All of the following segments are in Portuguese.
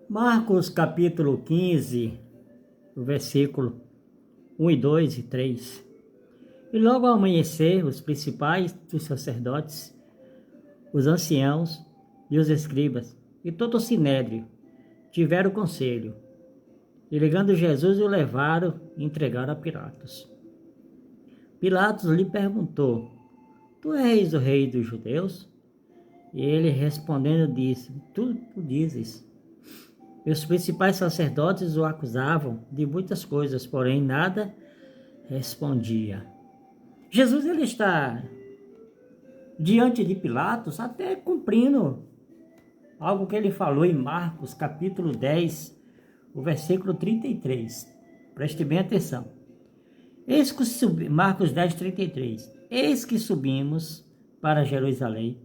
Marcos capítulo 15, o versículo 1 e 2 e 3. E logo ao amanhecer, os principais dos sacerdotes, os anciãos e os escribas, e todo o sinédrio, tiveram conselho. E ligando Jesus, o levaram e entregaram a Pilatos. Pilatos lhe perguntou: Tu és o rei dos judeus? E ele respondendo disse: Tu dizes. E os principais sacerdotes o acusavam de muitas coisas, porém nada respondia. Jesus ele está diante de Pilatos, até cumprindo algo que ele falou em Marcos capítulo 10, o versículo 33. Preste bem atenção. Marcos 10, 33. Eis que subimos para Jerusalém,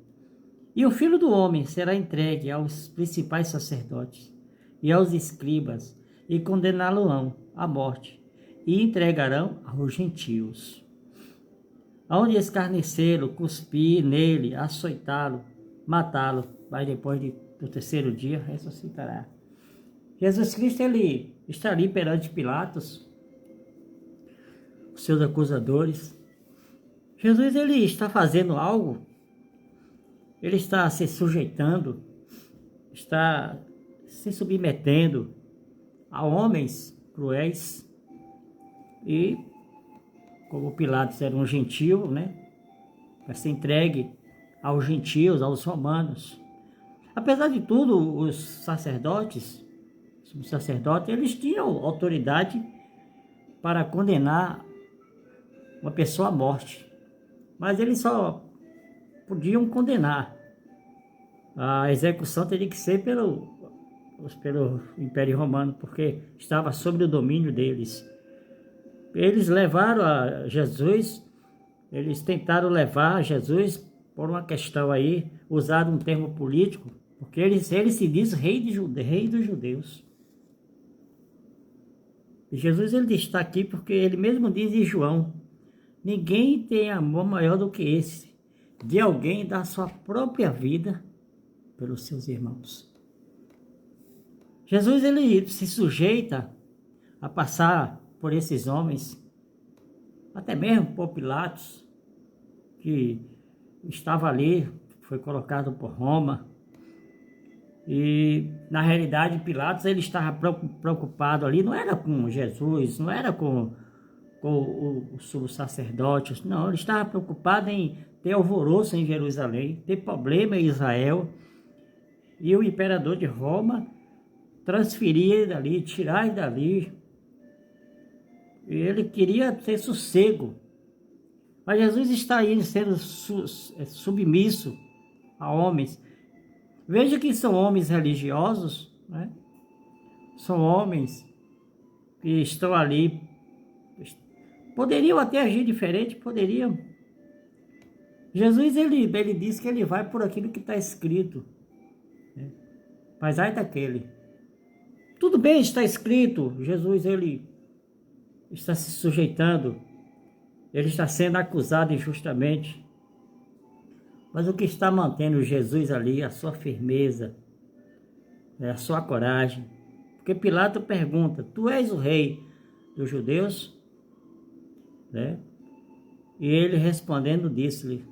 e o Filho do Homem será entregue aos principais sacerdotes e aos escribas, e condená-lo-ão à morte, e entregarão aos gentios, aonde escarnecê-lo, cuspir nele, açoitá-lo, matá-lo, mas depois do terceiro dia ressuscitará. Jesus Cristo ele está ali perante Pilatos, os seus acusadores. Jesus ele está fazendo algo, ele está se sujeitando, está se submetendo a homens cruéis, e como Pilatos era um gentio, vai ser entregue aos gentios, aos romanos. Apesar de tudo, os sacerdotes, eles tinham autoridade para condenar uma pessoa à morte, mas eles só podiam condenar. A execução teria que ser pelo Império Romano, porque estava sob o domínio deles. Eles levaram a Jesus, eles tentaram levar Jesus por uma questão aí, usaram um termo político, porque ele se diz rei dos judeus. E Jesus ele está aqui porque ele mesmo diz em João: ninguém tem amor maior do que esse, de alguém dar sua própria vida pelos seus irmãos. Jesus ele se sujeita a passar por esses homens, até mesmo por Pilatos, que estava ali, foi colocado por Roma. E na realidade Pilatos ele estava preocupado ali, não era com Jesus, não era com o sumo sacerdote, não, ele estava preocupado em ter alvoroço em Jerusalém, ter problema em Israel, e o imperador de Roma transferir ele dali, tirar ele dali. E ele queria ter sossego. Mas Jesus está aí sendo submisso a homens. Veja que são homens religiosos, São homens que estão ali. Poderiam até agir diferente, poderiam. Jesus, ele diz que ele vai por aquilo que está escrito. Mas ai daquele. Tudo bem, está escrito. Jesus, ele está se sujeitando. Ele está sendo acusado injustamente. Mas o que está mantendo Jesus ali, a sua firmeza, a sua coragem. Porque Pilatos pergunta: tu és o rei dos judeus? E ele respondendo disse-lhe: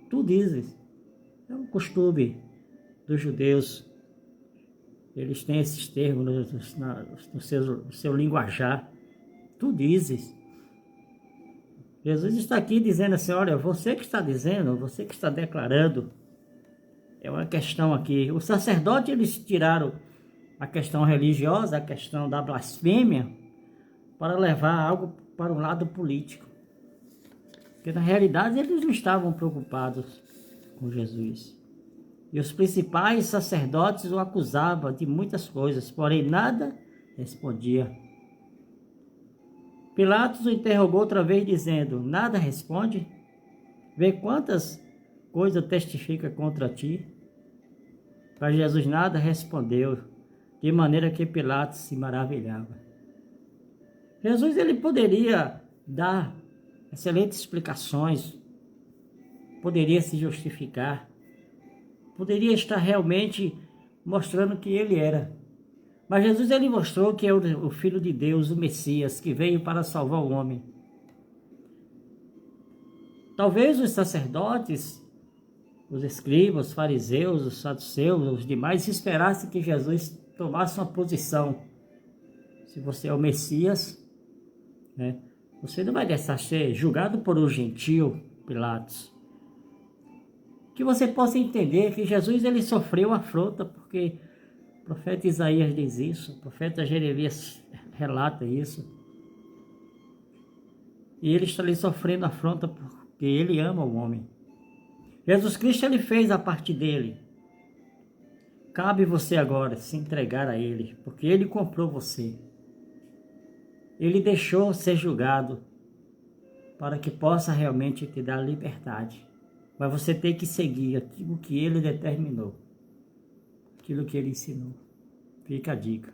tu dizes. É um costume dos judeus. Eles têm esses termos no seu linguajar. Tu dizes. Jesus está aqui dizendo assim: olha, você que está dizendo, você que está declarando. É uma questão aqui. Os sacerdotes eles tiraram a questão religiosa, a questão da blasfêmia, para levar algo para o lado político. Porque na realidade eles não estavam preocupados com Jesus. E os principais sacerdotes o acusavam de muitas coisas, porém nada respondia. Pilatos o interrogou outra vez, dizendo: nada responde? Vê quantas coisas testifica contra ti. Mas Jesus nada respondeu, de maneira que Pilatos se maravilhava. Jesus ele poderia dar excelentes explicações, poderia se justificar, poderia estar realmente mostrando que ele era Mas Jesus ele mostrou que é o Filho de Deus, o Messias, que veio para salvar o homem. Talvez os sacerdotes, os escribas, os fariseus, os saduceus, os demais esperassem que Jesus tomasse uma posição. Se você é o Messias, né, você não vai deixar ser julgado por um gentil, Pilatos. Que você possa entender que Jesus ele sofreu afronta, porque o profeta Isaías diz isso, o profeta Jeremias relata isso. E ele está ali sofrendo afronta porque ele ama o homem. Jesus Cristo ele fez a parte dele. Cabe você agora se entregar a ele, porque ele comprou você. Ele deixou ser julgado para que possa realmente te dar liberdade. Mas você tem que seguir aquilo que ele determinou, aquilo que ele ensinou. Fica a dica.